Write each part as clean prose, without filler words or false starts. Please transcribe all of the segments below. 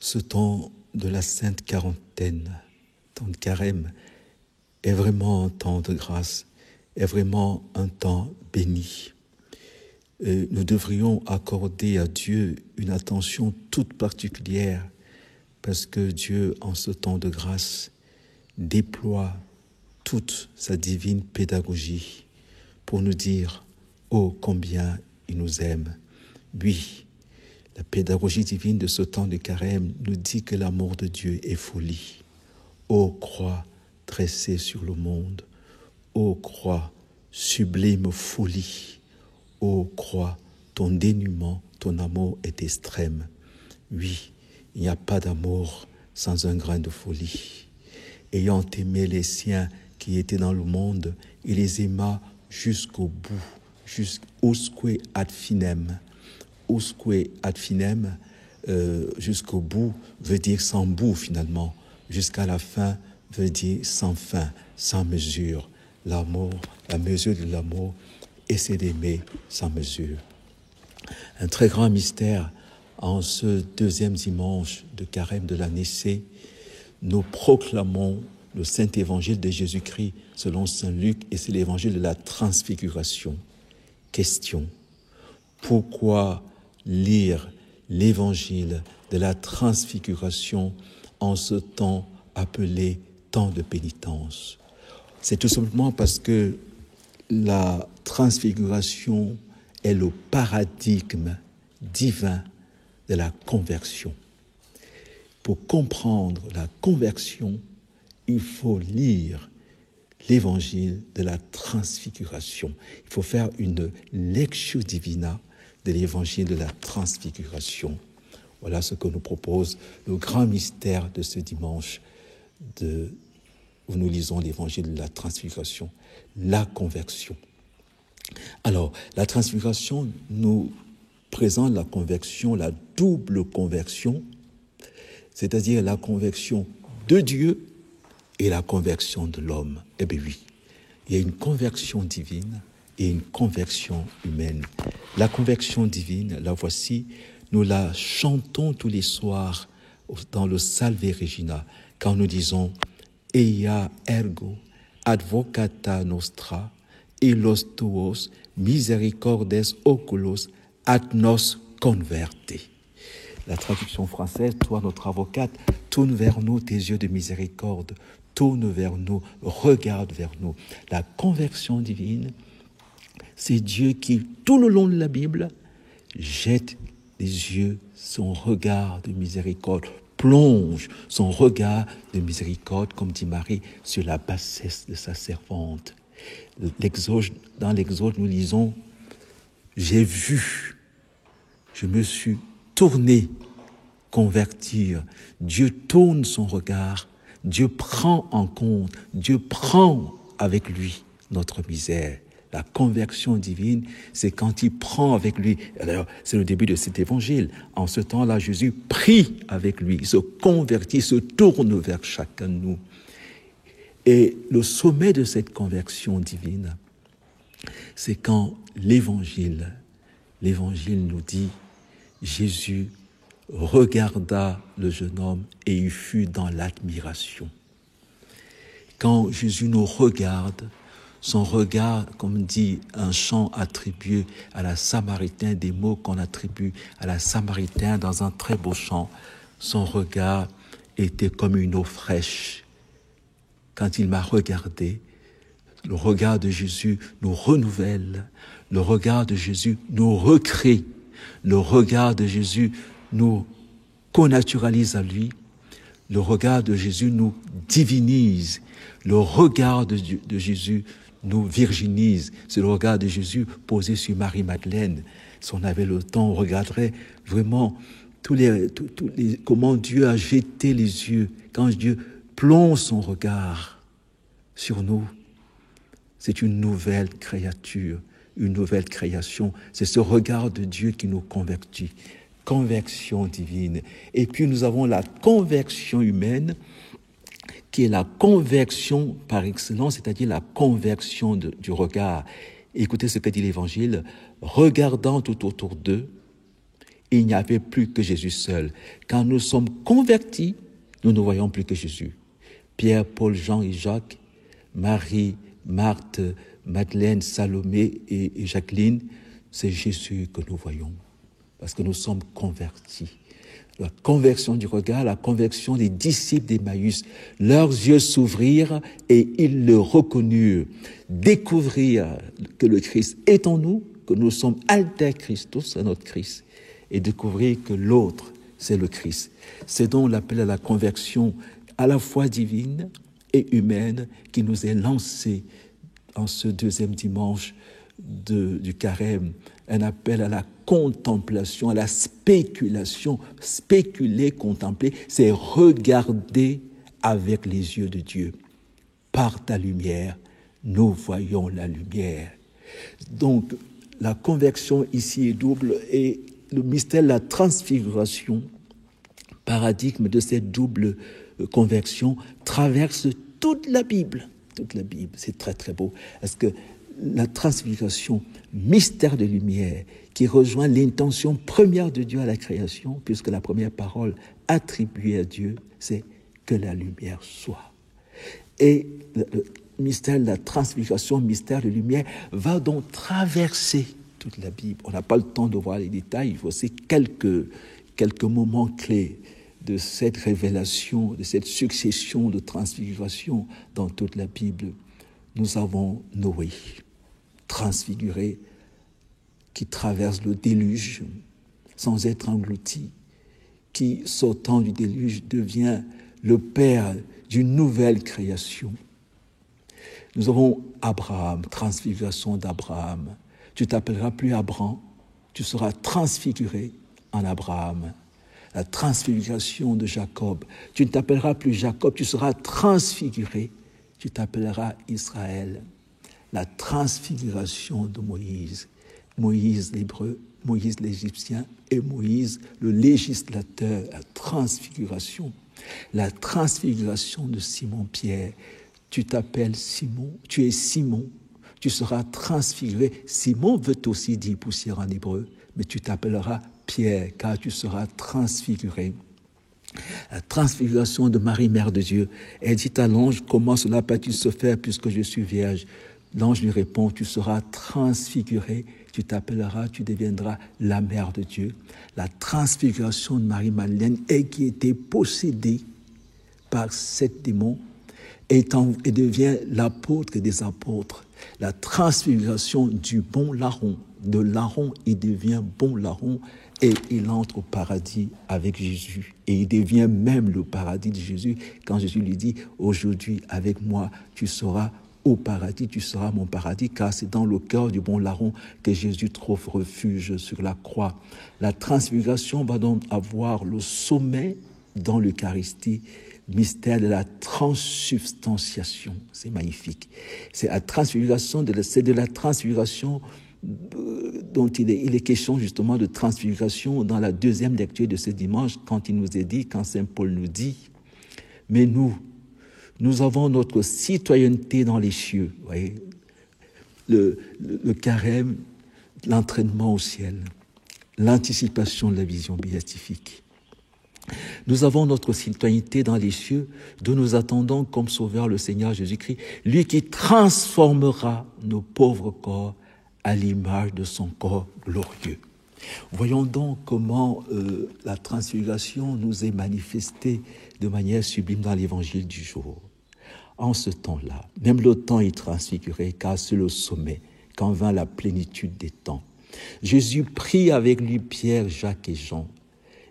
Ce temps de la Sainte Quarantaine, temps de carême, est vraiment un temps de grâce, est vraiment un temps béni. Nous devrions accorder à Dieu une attention toute particulière parce que Dieu, en ce temps de grâce, déploie toute sa divine pédagogie pour nous dire « Oh, combien il nous aime !» Oui, la pédagogie divine de ce temps de carême nous dit que l'amour de Dieu est folie. Ô croix dressée sur le monde, ô croix, sublime folie, ô croix, ton dénuement, ton amour est extrême. Oui, il n'y a pas d'amour sans un grain de folie. Ayant aimé les siens qui étaient dans le monde, il les aima jusqu'au bout, jusqu'usque ad finem. Usque ad finem, jusqu'au bout, veut dire sans bout finalement. Jusqu'à la fin veut dire sans fin, sans mesure. L'amour, la mesure de l'amour, et c'est d'aimer sans mesure. Un très grand mystère en ce deuxième dimanche de carême de la Nicée, nous proclamons le Saint Évangile de Jésus-Christ selon Saint Luc, et c'est l'évangile de la transfiguration. Question: pourquoi lire l'évangile de la transfiguration en ce temps appelé temps de pénitence? C'est tout simplement parce que la transfiguration est le paradigme divin de la conversion. Pour comprendre la conversion, il faut lire l'évangile de la transfiguration. Il faut faire une lectio divina de l'évangile de la transfiguration. Voilà ce que nous propose le grand mystère de ce dimanche où nous lisons l'évangile de la transfiguration, la conversion. Alors, la transfiguration nous présente la conversion, la double conversion, c'est-à-dire la conversion de Dieu et la conversion de l'homme. Eh bien oui, il y a une conversion divine et une conversion humaine. La conversion divine, la voici, nous la chantons tous les soirs dans le Salve Regina, quand nous disons « Eia ergo advocata nostra, illos tuos misericordes oculos ad nos converte ». La traduction française, toi notre avocate, tourne vers nous tes yeux de miséricorde, tourne vers nous, regarde vers nous. La conversion divine, c'est Dieu qui, tout le long de la Bible, jette les yeux, son regard de miséricorde, plonge son regard de miséricorde, comme dit Marie, sur la bassesse de sa servante. Dans l'Exode, nous lisons « J'ai vu, je me suis tourné, convertir ». Dieu tourne son regard, Dieu prend en compte, Dieu prend avec lui notre misère. La conversion divine, c'est quand il prend avec lui. D'ailleurs, c'est le début de cet évangile. En ce temps-là, Jésus prie avec lui, il se convertit, se tourne vers chacun de nous. Et le sommet de cette conversion divine, c'est quand l'évangile nous dit, Jésus regarda le jeune homme et il fut dans l'admiration. Quand Jésus nous regarde, son regard, comme dit un chant attribué à la Samaritaine, des mots qu'on attribue à la Samaritaine dans un très beau chant, son regard était comme une eau fraîche. Quand il m'a regardé, le regard de Jésus nous renouvelle, le regard de Jésus nous recrée, le regard de Jésus nous connaturalise à lui, le regard de Jésus nous divinise, le regard de Jésus nous virginise. C'est le regard de Jésus posé sur Marie-Madeleine. Si on avait le temps, on regarderait vraiment comment Dieu a jeté les yeux, quand Dieu plonge son regard sur nous. C'est une nouvelle créature, une nouvelle création. C'est ce regard de Dieu qui nous convertit. Conversion divine. Et puis nous avons la conversion humaine, qui est la conversion par excellence, c'est-à-dire la conversion du regard. Écoutez ce que dit l'Évangile. Regardant tout autour d'eux, il n'y avait plus que Jésus seul. Quand nous sommes convertis, nous ne voyons plus que Jésus. Pierre, Paul, Jean et Jacques, Marie, Marthe, Madeleine, Salomé et Jacqueline, c'est Jésus que nous voyons, parce que nous sommes convertis. La conversion du regard, la conversion des disciples d'Emmaüs, leurs yeux s'ouvrirent et ils le reconnurent. Découvrir que le Christ est en nous, que nous sommes alter Christus, c'est notre Christ, et découvrir que l'autre, c'est le Christ. C'est donc l'appel à la conversion à la fois divine et humaine qui nous est lancé en ce deuxième dimanche du carême, un appel à la contemplation, à la spéculation. Spéculer, contempler, c'est regarder avec les yeux de Dieu. Par ta lumière, nous voyons la lumière. Donc, la conversion ici est double et le mystère de la transfiguration, paradigme de cette double conversion, traverse toute la Bible. Toute la Bible, c'est très très beau. Parce que la transfiguration, mystère de lumière, qui rejoint l'intention première de Dieu à la création, puisque la première parole attribuée à Dieu, c'est que la lumière soit. Et le mystère de la transfiguration, mystère de lumière, va donc traverser toute la Bible. On n'a pas le temps de voir les détails, il faut aussi quelques moments clés de cette révélation, de cette succession de transfiguration dans toute la Bible. Nous avons Noé, transfiguré, qui traverse le déluge sans être englouti, qui, sortant du déluge, devient le père d'une nouvelle création. Nous avons Abraham, transfiguration d'Abraham. Tu t'appelleras plus Abraham, tu seras transfiguré en Abraham. La transfiguration de Jacob. Tu ne t'appelleras plus Jacob, tu seras transfiguré. Tu t'appelleras Israël. La transfiguration de Moïse. Moïse l'hébreu, Moïse l'Égyptien et Moïse le législateur. La transfiguration. La transfiguration de Simon-Pierre. Tu t'appelles Simon, tu es Simon. Tu seras transfiguré. Simon veut aussi dire poussière en hébreu, mais tu t'appelleras Pierre, car tu seras transfiguré. La transfiguration de Marie, Mère de Dieu. Elle dit à l'ange, comment cela peut-il se faire puisque je suis vierge? L'ange lui répond, tu seras transfiguré, tu t'appelleras, tu deviendras la Mère de Dieu. La transfiguration de Marie-Madeleine, elle qui était possédée par 7 démons, et devient l'apôtre des apôtres. La transfiguration du bon larron. De larron, il devient bon larron et il entre au paradis avec Jésus. Et il devient même le paradis de Jésus quand Jésus lui dit « Aujourd'hui, avec moi, tu seras au paradis, tu seras mon paradis, car c'est dans le cœur du bon larron que Jésus trouve refuge sur la croix. » La transfiguration va donc avoir le sommet dans l'Eucharistie, mystère de la transsubstantiation. C'est magnifique. C'est la transfiguration, c'est de la transfiguration dont il est question justement de transfiguration dans la deuxième lecture de ce dimanche, quand il nous est dit, quand Saint Paul nous dit, mais nous avons notre citoyenneté dans les cieux. Vous voyez, le carême, l'entraînement au ciel, l'anticipation de la vision béatifique. Nous avons notre citoyenneté dans les cieux, d'où nous attendons comme sauveur le Seigneur Jésus-Christ, lui qui transformera nos pauvres corps à l'image de son corps glorieux. Voyons donc comment la transfiguration nous est manifestée de manière sublime dans l'évangile du jour. En ce temps-là, même le temps est transfiguré, car c'est le sommet, quand vint la plénitude des temps. Jésus prit avec lui Pierre, Jacques et Jean.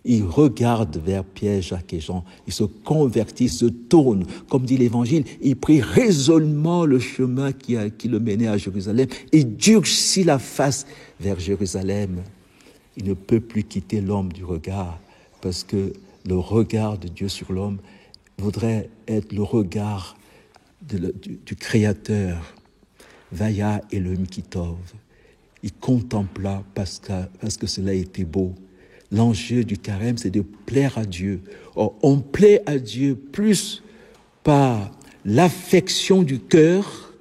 Il regarde vers Pierre, Jacques et Jean. Il se convertit, se tourne. Comme dit l'Évangile, il prit résolument le chemin qui le menait à Jérusalem et durcit la face vers Jérusalem. Il ne peut plus quitter l'homme du regard parce que le regard de Dieu sur l'homme voudrait être le regard du Créateur. Vaya Elohim Kitov. Il contempla parce que cela était beau. L'enjeu du carême, c'est de plaire à Dieu. Or, on plaît à Dieu plus par l'affection du cœur,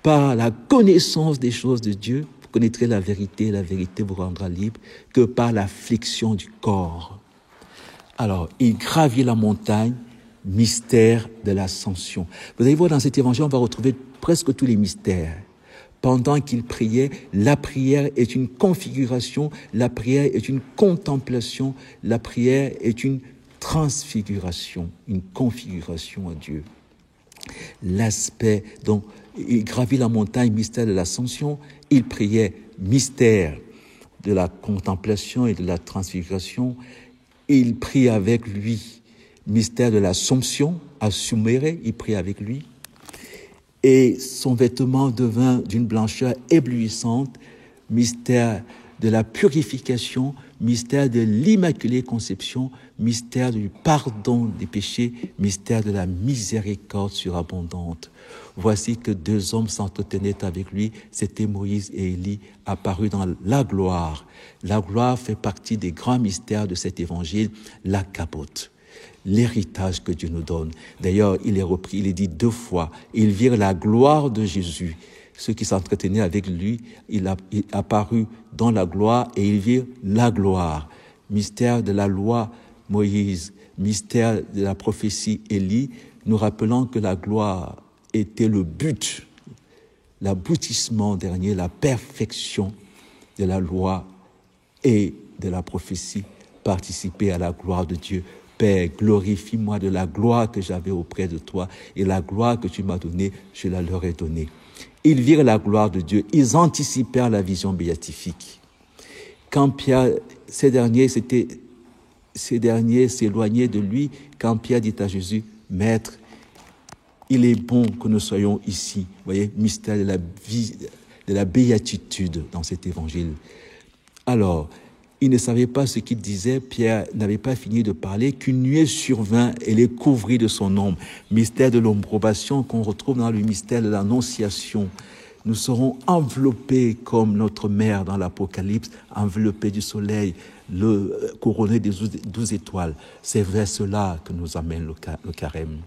par la connaissance des choses de Dieu, connaîtrez la vérité vous rendra libre, que par l'affliction du corps. Alors, il gravit la montagne, mystère de l'ascension. Vous allez voir dans cet évangile, on va retrouver presque tous les mystères. Pendant qu'il priait, la prière est une configuration, la prière est une contemplation, la prière est une transfiguration, une configuration à Dieu. L'aspect, donc, il gravit la montagne, mystère de l'ascension, il priait, mystère de la contemplation et de la transfiguration, il prie avec lui, mystère de l'Assomption, assumere, il prie avec lui, et son vêtement devint d'une blancheur éblouissante, mystère de la purification, mystère de l'Immaculée Conception, mystère du pardon des péchés, mystère de la miséricorde surabondante. Voici que deux hommes s'entretenaient avec lui, c'était Moïse et Élie, apparus dans la gloire. La gloire fait partie des grands mystères de cet évangile, la capote, l'héritage que Dieu nous donne. D'ailleurs, il est repris, il est dit 2 fois, ils virent la gloire de Jésus. Ceux qui s'entretenaient avec lui, il apparut dans la gloire et ils virent la gloire. Mystère de la loi, Moïse, mystère de la prophétie, Élie, nous rappelons que la gloire était le but, l'aboutissement dernier, la perfection de la loi et de la prophétie, participer à la gloire de Dieu. Père, glorifie-moi de la gloire que j'avais auprès de toi et la gloire que tu m'as donnée, je la leur ai donnée. Ils virent la gloire de Dieu, ils anticipèrent la vision béatifique. Quand Pierre, ces derniers s'éloignaient de lui, quand Pierre dit à Jésus, « Maître, il est bon que nous soyons ici. » Vous voyez, mystère de la vie, de la béatitude dans cet évangile. Alors, il ne savait pas ce qu'il disait, Pierre n'avait pas fini de parler, qu'une nuée survint et les couvrit de son ombre. Mystère de l'ombrobation qu'on retrouve dans le mystère de l'annonciation. Nous serons enveloppés comme notre mère dans l'Apocalypse, enveloppés du soleil, couronnés des 12 étoiles. C'est vers cela que nous amène le carême.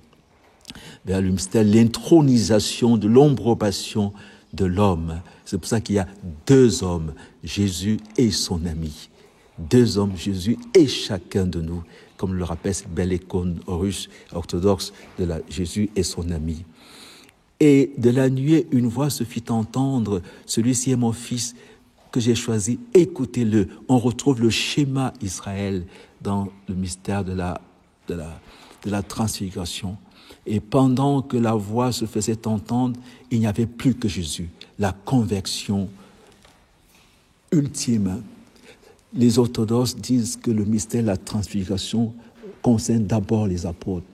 Vers le mystère, l'intronisation de l'ombrobation de l'homme. C'est pour ça qu'il y a 2 hommes, Jésus et son ami. 2 hommes, Jésus et chacun de nous, comme le rappelle cette belle icône russe orthodoxe de Jésus et son ami. Et de la nuée, une voix se fit entendre, celui-ci est mon fils que j'ai choisi, écoutez-le. On retrouve le schéma Israël dans le mystère de la transfiguration. Et pendant que la voix se faisait entendre, il n'y avait plus que Jésus, la conversion ultime. Les orthodoxes disent que le mystère de la transfiguration concerne d'abord les apôtres,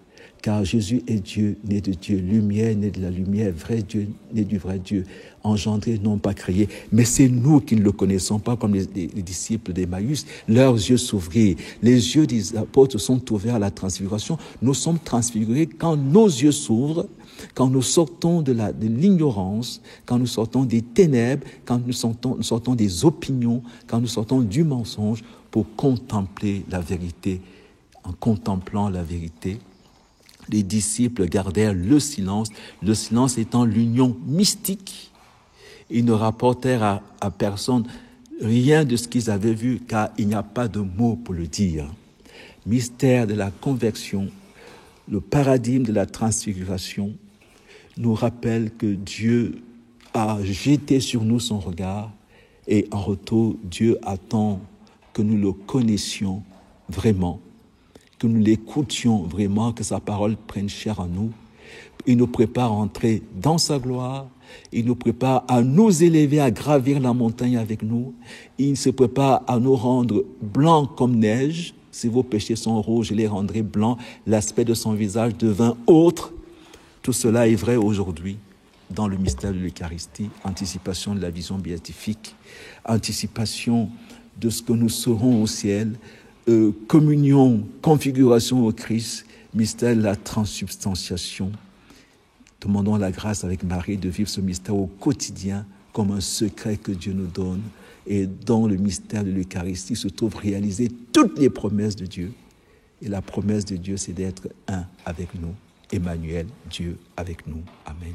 car Jésus est Dieu, né de Dieu, lumière, né de la lumière, vrai Dieu, né du vrai Dieu, engendré, non pas créé. Mais c'est nous qui ne le connaissons pas, comme les disciples d'Emmaüs. Leurs yeux s'ouvrirent. Les yeux des apôtres sont ouverts à la transfiguration. Nous sommes transfigurés quand nos yeux s'ouvrent, quand nous sortons de l'ignorance, quand nous sortons des ténèbres, quand nous sortons des opinions, quand nous sortons du mensonge pour contempler la vérité. En contemplant la vérité, les disciples gardèrent le silence étant l'union mystique. Ils ne rapportèrent à personne rien de ce qu'ils avaient vu, car il n'y a pas de mots pour le dire. Mystère de la conversion, le paradigme de la transfiguration nous rappelle que Dieu a jeté sur nous son regard et en retour, Dieu attend que nous le connaissions vraiment, que nous l'écoutions vraiment, que sa parole prenne chair en nous. Il nous prépare à entrer dans sa gloire. Il nous prépare à nous élever, à gravir la montagne avec nous. Il se prépare à nous rendre blancs comme neige. Si vos péchés sont rouges, je les rendrai blancs. L'aspect de son visage devint autre. Tout cela est vrai aujourd'hui dans le mystère de l'Eucharistie, anticipation de la vision béatifique, anticipation de ce que nous serons au ciel, communion, configuration au Christ, mystère de la transsubstantiation. Demandons la grâce avec Marie de vivre ce mystère au quotidien comme un secret que Dieu nous donne. Et dans le mystère de l'Eucharistie se trouvent réalisées toutes les promesses de Dieu. Et la promesse de Dieu, c'est d'être un avec nous. Emmanuel, Dieu avec nous. Amen.